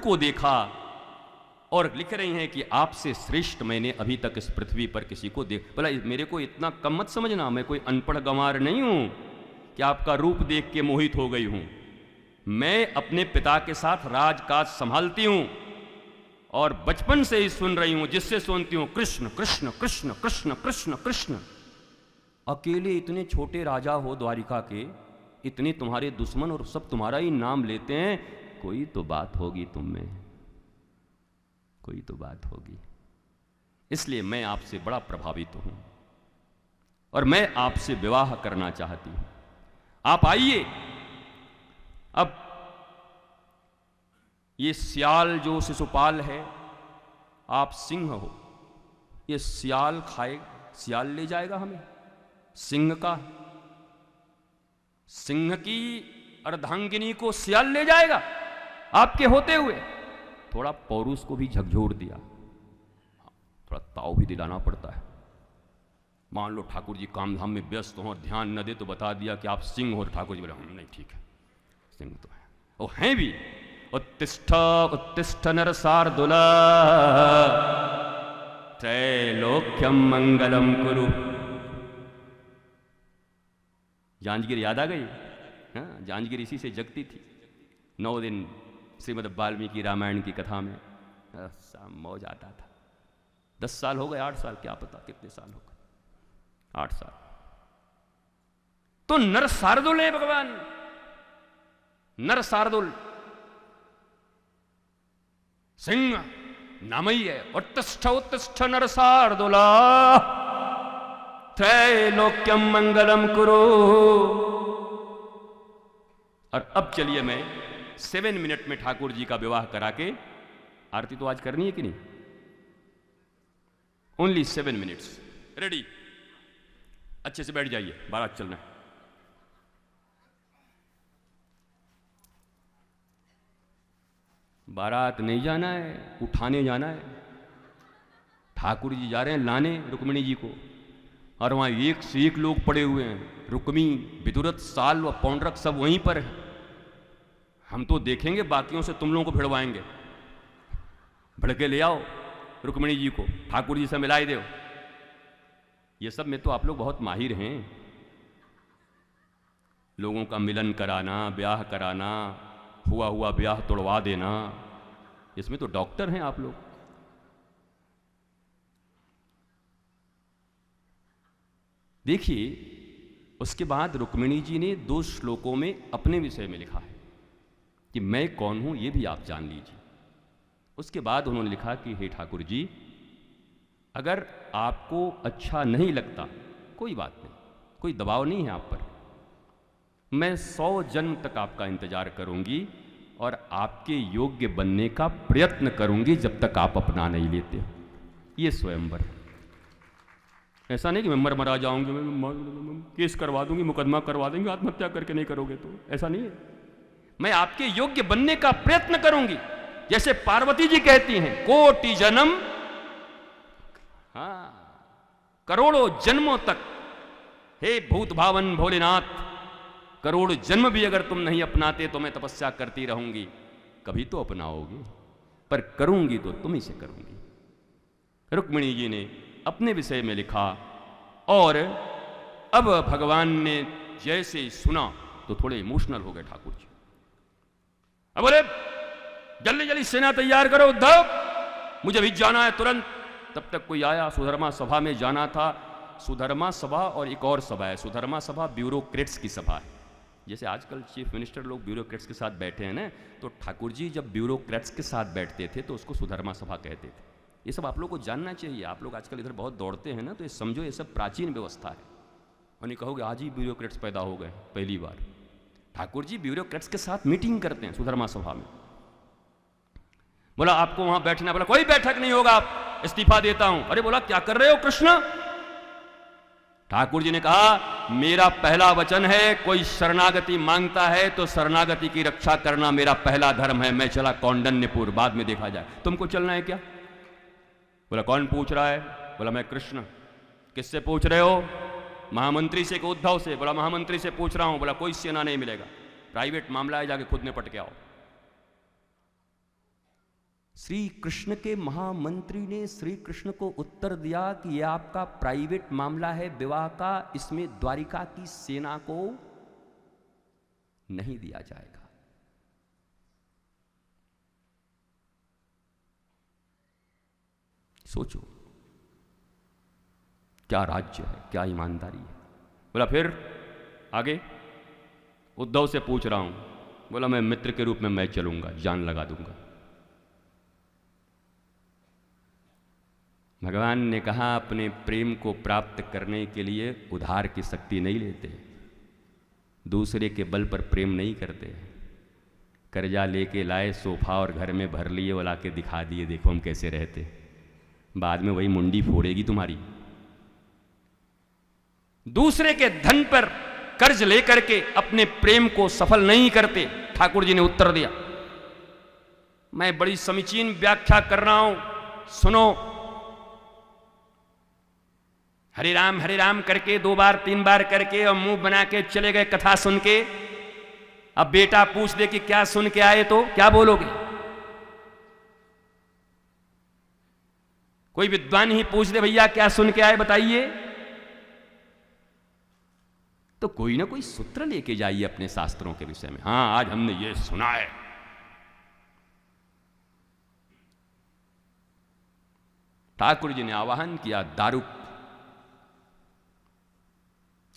को देखा और लिख रही हैं कि आपसे श्रेष्ठ मैंने अभी तक इस पृथ्वी पर किसी को देख। बोला मेरे को इतना कम मत समझना, मैं कोई अनपढ़ गंवार नहीं हूं कि आपका रूप देख के मोहित हो गई हूं। मैं अपने पिता के साथ राजकाज संभालती हूं और बचपन से ही सुन रही हूं, जिससे सुनती हूं कृष्ण कृष्ण कृष्ण कृष्ण कृष्ण कृष्ण। अकेले इतने छोटे राजा हो द्वारिका के, इतने तुम्हारे दुश्मन और सब तुम्हारा ही नाम लेते हैं, कोई तो बात होगी तुम में, कोई तो बात होगी। इसलिए मैं आपसे बड़ा प्रभावित हूं और मैं आपसे विवाह करना चाहती हूं। आप आइए। अब ये सियाल जो शिशुपाल है, आप सिंह हो, ये सियाल खाए, सियाल ले जाएगा हमें, सिंह का, सिंह की अर्धांगिनी को सियाल ले जाएगा आपके होते हुए। थोड़ा पौरुष को भी झकझोर दिया, थोड़ा ताव भी दिलाना पड़ता है। मान लो ठाकुर जी काम धाम में व्यस्त हो और ध्यान न दे तो बता दिया कि आप सिंह हो, ठाकुर जी बोले हम नहीं, ठीक है सिंह तो है, वो हैं भी। उत्तिष्ठ उत्तिष्ठ नर शार्दूला त्रैलोक्यम मंगलम कुरु। जांजगीर याद आ गई? हाँ, जांजगीर इसी से जगती थी। 9 दिन श्रीमद् वाल्मीकि रामायण की कथा में मौज आता था। 10 साल हो गए, 8 साल, क्या पता कितने साल हो गए, 8 साल। तो नर शार्दूल है भगवान, नर शार्दूल सिंह नाम ही है। उत्तिष्ठ उत्तिष्ठ नर शार्दूला त्रैलोक्यम मंगलम कुरु। और अब चलिए मैं 7 मिनट में ठाकुर जी का विवाह करा के, आरती तो आज करनी है कि नहीं, ओनली 7 मिनट्स। रेडी? अच्छे से बैठ जाइए, बारात चलना है। बारात नहीं जाना है, उठाने जाना है। ठाकुर जी जा रहे हैं लाने रुक्मिणी जी को, और वहां एक से एक लोग पड़े हुए हैं। रुक्मी, विदुरथ, साल व पौंड्रक सब वहीं पर है। हम तो देखेंगे, बाकियों से तुम लोगों को भिड़वाएंगे। भड़के ले आओ रुक्मिणी जी को, ठाकुर जी से मिलाई दो। ये सब में तो आप लोग बहुत माहिर हैं। लोगों का मिलन कराना, ब्याह कराना, हुआ हुआ ब्याह तोड़वा देना, इसमें तो डॉक्टर हैं आप लोग। देखिए, उसके बाद रुक्मिणी जी ने 2 श्लोकों में अपने विषय में लिखा है कि मैं कौन हूं, ये भी आप जान लीजिए। उसके बाद उन्होंने लिखा कि हे ठाकुर जी, अगर आपको अच्छा नहीं लगता कोई बात नहीं, कोई दबाव नहीं है आप पर। मैं 100 जन्म तक आपका इंतजार करूंगी और आपके योग्य बनने का प्रयत्न करूंगी जब तक आप अपना नहीं लेते हो। ये स्वयंवर है। ऐसा नहीं कि मैं मरा जाऊंगी, मैं केस करवा दूंगी, मुकदमा करवा देंगे, आत्महत्या करके नहीं करोगे तो, ऐसा नहीं है। मैं आपके योग्य बनने का प्रयत्न करूंगी। जैसे पार्वती जी कहती हैं, कोटि जन्म, हाँ, करोड़ों जन्मों तक हे भूत भावन भोलेनाथ, करोड़ जन्म भी अगर तुम नहीं अपनाते तो मैं तपस्या करती रहूंगी, कभी तो अपनाओगे, पर करूंगी तो तुम ही से करूंगी। रुक्मिणी जी ने अपने विषय में लिखा, और अब भगवान ने जैसे ही सुना तो थोड़े इमोशनल हो गए ठाकुर जी। अब बोले जल्दी जल्दी सेना तैयार करो उद्धव, मुझे भी जाना है तुरंत। तब तक कोई आया, सुधर्मा सभा में जाना था। सुधर्मा सभा और एक और सभा है, सुधर्मा सभा ब्यूरोक्रेट्स की सभा है। जैसे आजकल चीफ मिनिस्टर लोग ब्यूरोक्रेट्स के साथ बैठे हैं ना, तो ठाकुर जी जब ब्यूरोक्रेट्स के साथ बैठते थे तो उसको सुधर्मा सभा कहते थे। ये सब आप लोग को जानना चाहिए। आप लोग आजकल इधर बहुत दौड़ते हैं ना, तो ये समझो ये सब प्राचीन व्यवस्था है। और नहीं कहोगे आज ही ब्यूरोक्रेट्स पैदा हो गए पहली बार। ठाकुर जी ब्यूरोक्रेट्स के साथ मीटिंग करते हैं सुधर्मा सभा में। बोला आपको वहां बैठना, बोला कोई बैठक नहीं होगा, आप इस्तीफा देता हूं। अरे बोला क्या कर रहे हो कृष्ण? ठाकुर जी ने कहा मेरा पहला वचन है, कोई शरणागति मांगता है तो शरणागति की रक्षा करना मेरा पहला धर्म है। मैं चला कौंडन्यपुर, बाद में देखा जाए। तुमको चलना है क्या? बोला कौन पूछ रहा है? बोला मैं कृष्ण। किससे पूछ रहे हो? महामंत्री से कि उद्धव से? बोला महामंत्री से पूछ रहा हूं। बोला कोई सेना नहीं मिलेगा, प्राइवेट मामला है, जाके खुद निपट के आओ। श्री कृष्ण के महामंत्री ने श्री कृष्ण को उत्तर दिया कि यह आपका प्राइवेट मामला है विवाह का, इसमें द्वारिका की सेना को नहीं दिया जाएगा। सोचो क्या राज्य है, क्या ईमानदारी है। बोला फिर आगे उद्धव से पूछ रहा हूं। बोला मैं मित्र के रूप में मैं चलूंगा, जान लगा दूंगा। भगवान ने कहा अपने प्रेम को प्राप्त करने के लिए उधार की शक्ति नहीं लेते, दूसरे के बल पर प्रेम नहीं करते। कर्जा लेके लाए सोफा और घर में भर लिए, वो ला के दिखा दिए देखो हम कैसे रहते, बाद में वही मुंडी फोड़ेगी तुम्हारी। दूसरे के धन पर कर्ज लेकर के अपने प्रेम को सफल नहीं करते। ठाकुर जी ने उत्तर दिया। मैं बड़ी समीचीन व्याख्या कर रहा हूं, सुनो। हरे राम करके 2 बार 3 बार करके और मुंह बना के चले गए कथा सुन के। अब बेटा पूछ दे कि क्या सुन के आए तो क्या बोलोगे? कोई विद्वान ही पूछ दे भैया क्या सुन के आए बताइए, तो कोई ना कोई सूत्र लेके जाइए अपने शास्त्रों के विषय में। हां आज हमने ये सुना है। ठाकुर जी ने आवाहन किया दारुक।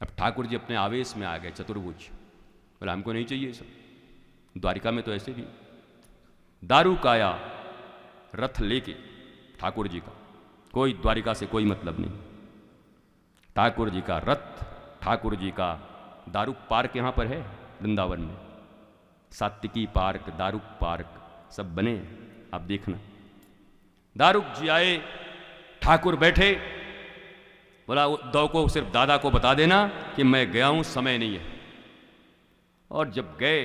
अब ठाकुर जी अपने आवेश में आ गए चतुर्भुज। बोला हमको नहीं चाहिए सब, द्वारिका में तो ऐसे भी। दारुक आया रथ लेके ठाकुर जी का, कोई द्वारिका से कोई मतलब नहीं। ठाकुर जी का रथ, ठाकुर जी का दारुक पार्क यहां पर है वृंदावन में, सात्विकी पार्क, दारुक पार्क सब बने। आप देखना दारुक जी आए, ठाकुर बैठे। बोला उद्धव को सिर्फ दादा को बता देना कि मैं गया हूं, समय नहीं है। और जब गए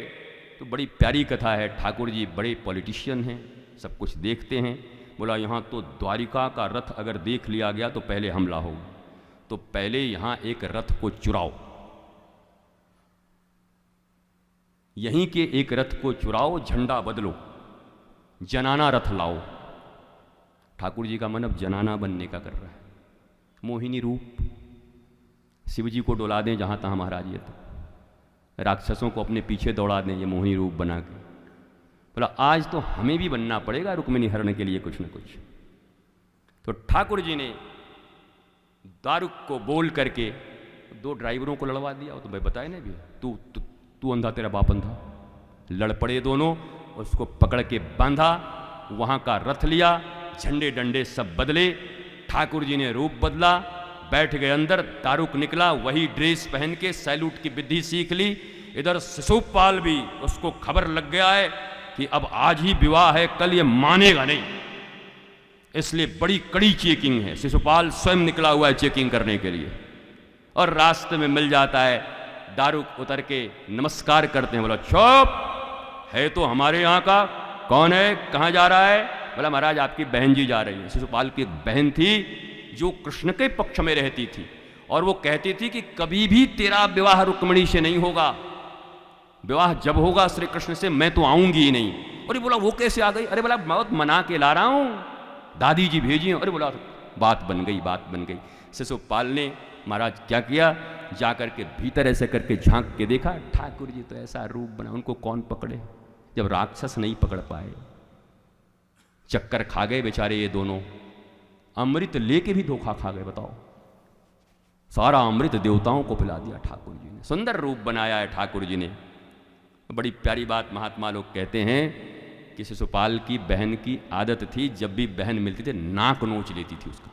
तो बड़ी प्यारी कथा है। ठाकुर जी बड़े पॉलिटिशियन हैं, सब कुछ देखते हैं। बोला यहाँ तो द्वारिका का रथ अगर देख लिया गया तो पहले हमला होगा, तो पहले यहां एक रथ को चुराओ, यहीं के एक रथ को चुराओ, झंडा बदलो, जनाना रथ लाओ। ठाकुर जी का मन अब जनाना बनने का कर रहा है। मोहिनी रूप, शिव जी को डोला दें जहां तहां महाराज ये, तो राक्षसों को अपने पीछे दौड़ा दें ये मोहिनी रूप बना के। बोला आज तो हमें भी बनना पड़ेगा रुक्मिणी हरण के लिए कुछ न कुछ। तो ठाकुर जी ने दारुक को बोल करके 2 ड्राइवरों को लड़वा दिया। तो भाई बताए ना भी, तू अंधा तेरा बाप अंधा। लड़ पड़े दोनों, उसको पकड़ के बांधा, वहां का रथ लिया, झंडे डंडे सब बदले। ठाकुर जी ने रूप बदला, बैठ गए अंदर। दारुक निकला वही ड्रेस पहन के, सैल्यूट की विधि सीख ली। इधर शिशुपाल भी, उसको खबर लग गया है कि अब आज ही विवाह है, कल ये मानेगा नहीं, इसलिए बड़ी कड़ी चेकिंग है। शिशुपाल स्वयं निकला हुआ है चेकिंग करने के लिए। और रास्ते में मिल जाता है, दारुक उतर के नमस्कार करते हैं। बोला चुप, है तो हमारे यहाँ का, कौन है, कहाँ जा रहा है? बोला महाराज आपकी बहन जी जा रही है। शिशुपाल की एक बहन थी जो कृष्ण के पक्ष में रहती थी, और वो कहती थी कि कभी भी तेरा विवाह रुक्मिणी से नहीं होगा, विवाह जब होगा श्री कृष्ण से, मैं तो आऊंगी ही नहीं। अरे बोला वो कैसे आ गई? अरे बोला बहुत मना के ला रहा हूं, दादी जी भेजी। अरे बोला बात बन गई, बात बन गई। शिशुपाल ने महाराज क्या किया, जाकर के भीतर ऐसे करके झांक के देखा, ठाकुर जी तो ऐसा रूप बना, उनको कौन पकड़े जब राक्षस नहीं पकड़ पाए। चक्कर खा गए बेचारे ये दोनों, अमृत लेके भी धोखा खा गए। बताओ, सारा अमृत देवताओं को पिला दिया ठाकुर जी ने। सुंदर रूप बनाया है ठाकुर जी ने। बड़ी प्यारी बात महात्मा लोग कहते हैं कि शिशुपाल की बहन की आदत थी, जब भी बहन मिलती थी नाक नोच लेती थी उसका।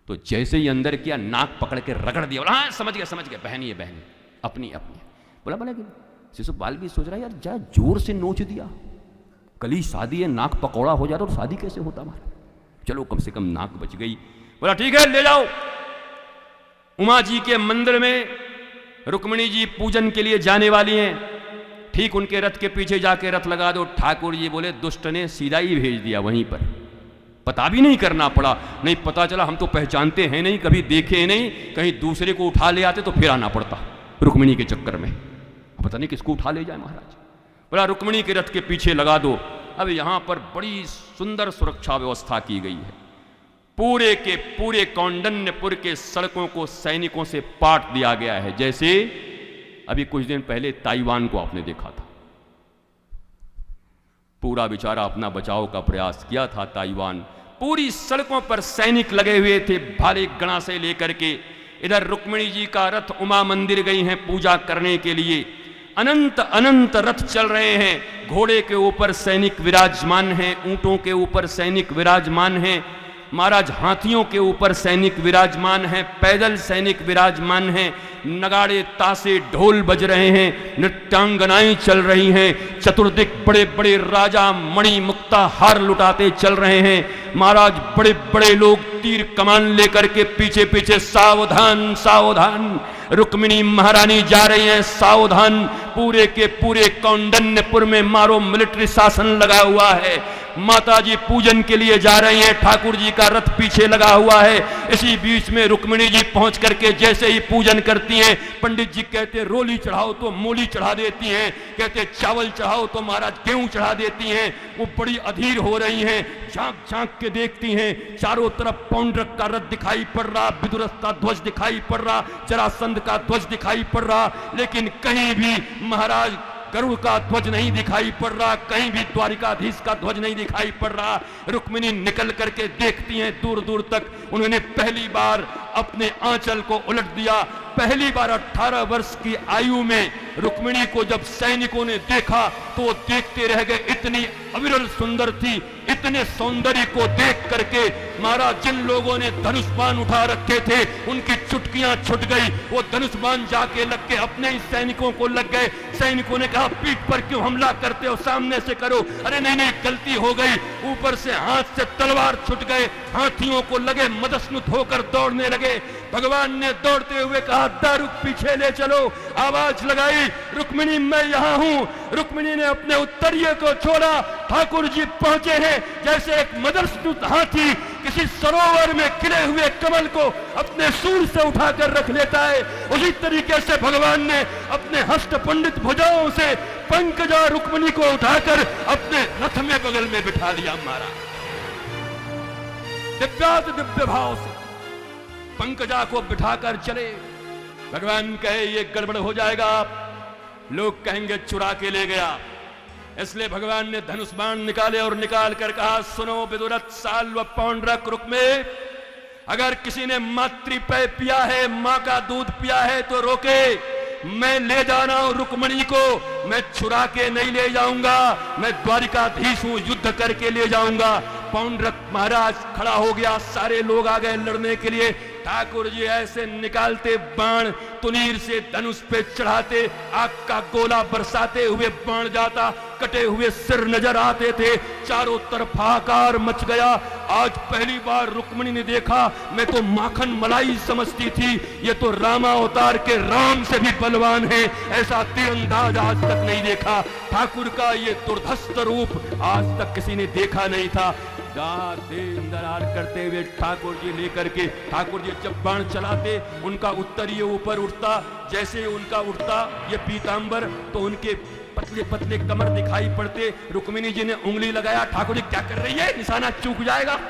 तो जैसे ही अंदर किया, नाक पकड़ के रगड़ दिया। बोला हाँ समझ गया, बहन ये बहन अपनी अपनी। बोला कि शिशुपाल भी सोच रहा है यार जा जोर से नोच दिया, कल ही शादी है, नाक पकौड़ा हो जाता और शादी कैसे होता हमारा। चलो कम से कम नाक बच गई। बोला ठीक है ले जाओ, उमा जी के मंदिर में रुक्मिणी जी पूजन के लिए जाने वाली हैं, ठीक उनके रथ के पीछे जाके रथ लगा दो। ठाकुर जी बोले दुष्ट ने सीधा ही भेज दिया वहीं पर, पता भी नहीं करना पड़ा। नहीं पता चला, हम तो पहचानते हैं नहीं, कभी देखे नहीं, कहीं दूसरे को उठा ले आते तो फिर आना पड़ता रुक्मिणी के चक्कर में, पता नहीं किसको उठा ले जाए महाराज। बोला रुक्मिणी के रथ के पीछे लगा दो। अब यहाँ पर बड़ी सुंदर सुरक्षा व्यवस्था की गई है। पूरे के पूरे कौंडन्यपुर के सड़कों को सैनिकों से पाट दिया गया है। जैसे अभी कुछ दिन पहले ताइवान को आपने देखा था, पूरा बेचारा अपना बचाव का प्रयास किया था ताइवान। पूरी सड़कों पर सैनिक लगे हुए थे, भाले गणा से लेकर के। इधर रुक्मिणी जी का रथ उमा मंदिर गई हैं पूजा करने के लिए। अनंत अनंत रथ चल रहे हैं, घोड़े के ऊपर सैनिक विराजमान हैं, ऊंटों के ऊपर सैनिक विराजमान हैं, महाराज हाथियों के ऊपर सैनिक विराजमान हैं, पैदल सैनिक विराजमान हैं, नगाड़े तासे ढोल बज रहे हैं, नृत्यांगनाएं चल रही हैं, चतुर्दिक बड़े बड़े राजा मणि मुक्ता हार लुटाते चल रहे हैं। महाराज बड़े बड़े लोग तीर कमान लेकर के पीछे पीछे सावधान सावधान, रुक्मिणी महारानी जा रही हैं सावधान। पूरे के पूरे कौंडन्यपुर में मारो मिलिट्री शासन लगा हुआ है। माता जी पूजन के लिए जा रही हैं, ठाकुर जी का रथ पीछे लगा हुआ है। इसी बीच में रुक्मिणी जी पहुंच करके जैसे ही पूजन करती हैं, पंडित जी कहते रोली चढ़ाओ तो मूली चढ़ा देती हैं, कहते चावल चढ़ाओ तो महाराज गेहूं चढ़ा देती हैं। वो बड़ी अधीर हो रही हैं, झांक झांक के देखती हैं। चारों तरफ पौंड्रक का रथ दिखाई पड़ रहा, विदुरथ का ध्वज दिखाई पड़ रहा, जरासंध का ध्वज दिखाई पड़ रहा, लेकिन कहीं भी महाराज गरुड़ का ध्वज नहीं दिखाई पड़ रहा, कहीं भी द्वारिकाधीश का ध्वज नहीं दिखाई पड़ रहा। रुक्मिणी निकल करके देखती हैं दूर दूर तक। उन्होंने पहली बार अपने आंचल को उलट दिया। पहली बार 18 वर्ष की आयु में रुक्मिणी को जब सैनिकों ने देखा तो देखते रह गए। इतनी अविरल सुंदर थी, इतने सौंदर्य को देख करके महाराज जिन लोगों ने धनुष्बाण उठा रखे थे उनकी चुटकियां छुट गई। वो धनुष्बाण जाके लग के अपने ही सैनिकों को लग गए। सैनिकों ने कहा पीठ पर क्यों हमला करते हो, सामने से करो। अरे नहीं नहीं गलती हो गई। ऊपर से हाथ से तलवार छुट गए, हाथियों को लगे मदस्नुत होकर दौड़ने लगे। भगवान ने दौड़ते हुए कहा दारुक पीछे ले चलो। आवाज लगाई रुक्मिणी मैं यहां हूं। रुक्मिणी ने अपने उत्तरीय को छोड़ा, ठाकुर जी पहुंचे हैं। जैसे एक मदस्नुत हाथी किसी सरोवर में खिले हुए कमल को अपने सूंड से उठाकर रख लेता है, उसी तरीके से भगवान ने अपने हस्त पंडित भुजाओं से पंकजा रुक्मिणी को उठाकर अपने रथ में बगल में बिठा लिया। मारा दिव्यात दिव्य भाव से पंकजा को बिठाकर चले। भगवान कहे ये गड़बड़ हो जाएगा, लोग कहेंगे चुरा के ले गया। इसलिए भगवान ने धनुष्बाण निकाले और निकाल कर कहा सुनो विदुरथ साल्व पौंड्रक रुक्मे, अगर किसी ने मातृपेय पिया है, मां का दूध पिया है तो रोके। मैं ले जाना हूं रुक्मिणी को, मैं छुरा के नहीं ले जाऊंगा, मैं द्वारिकाधीश हूं, युद्ध करके ले जाऊंगा। पौंड्रक महाराज खड़ा हो गया, सारे लोग आ गए लड़ने के लिए। ठाकुर जी ऐसे निकालते बाण, तुनीर से धनुष पे चढ़ाते, आग का गोला बरसाते हुए बाण जाता, कटे हुए सिर नजर आते थे। चारों तरफ हाहाकार मच गया। आज पहली बार रुक्मिणी ने देखा, मैं तो माखन मलाई समझती थी, ये तो रामावतार के राम से भी बलवान है। ऐसा तीरंदाज आज तक नहीं देखा। ठाकुर का ये दुर्धस्त रूप आज तक किसी ने देखा नहीं था। दरार करते हुए ठाकुर जी लेकर के, ठाकुर जी जब बाण चलाते उनका उत्तरीय ऊपर उठता, जैसे उनका उठता ये पीतांबर तो उनके पतले पतले कमर दिखाई पड़ते। रुक्मिणी जी ने उंगली लगाया, ठाकुर जी क्या कर रही है, निशाना चूक जाएगा,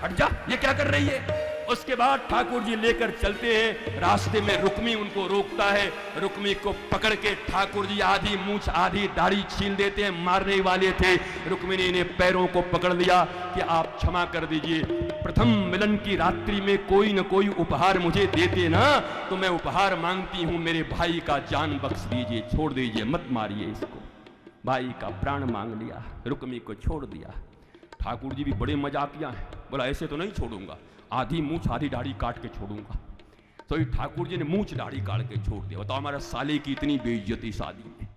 हट जा, ये क्या कर रही है। उसके बाद ठाकुर जी लेकर चलते हैं, रास्ते में रुक्मी उनको रोकता है। रुक्मी को पकड़ के ठाकुर जी आधी मूंछ आधी दाढ़ी छील देते हैं, मारने वाले थे। रुक्मिणी ने पैरों को पकड़ लिया कि आप क्षमा कर दीजिए, प्रथम मिलन की रात्रि में कोई न कोई उपहार मुझे देते ना, तो मैं उपहार मांगती हूं, मेरे भाई का जान बख्श दीजिए, छोड़ दीजिए, मत मारिए इसको। भाई का प्राण मांग लिया, रुक्मी को छोड़ दिया। ठाकुर जी भी बड़े मजाकिया हैं, बोला ऐसे तो नहीं छोड़ूंगा, आधी मूंछ आधी दाढ़ी काट के छोड़ूंगा। तो ठाकुर जी ने मूंछ दाढ़ी काट के छोड़ दिया। बताओ हमारा साले की इतनी बेइज्जती शादी में।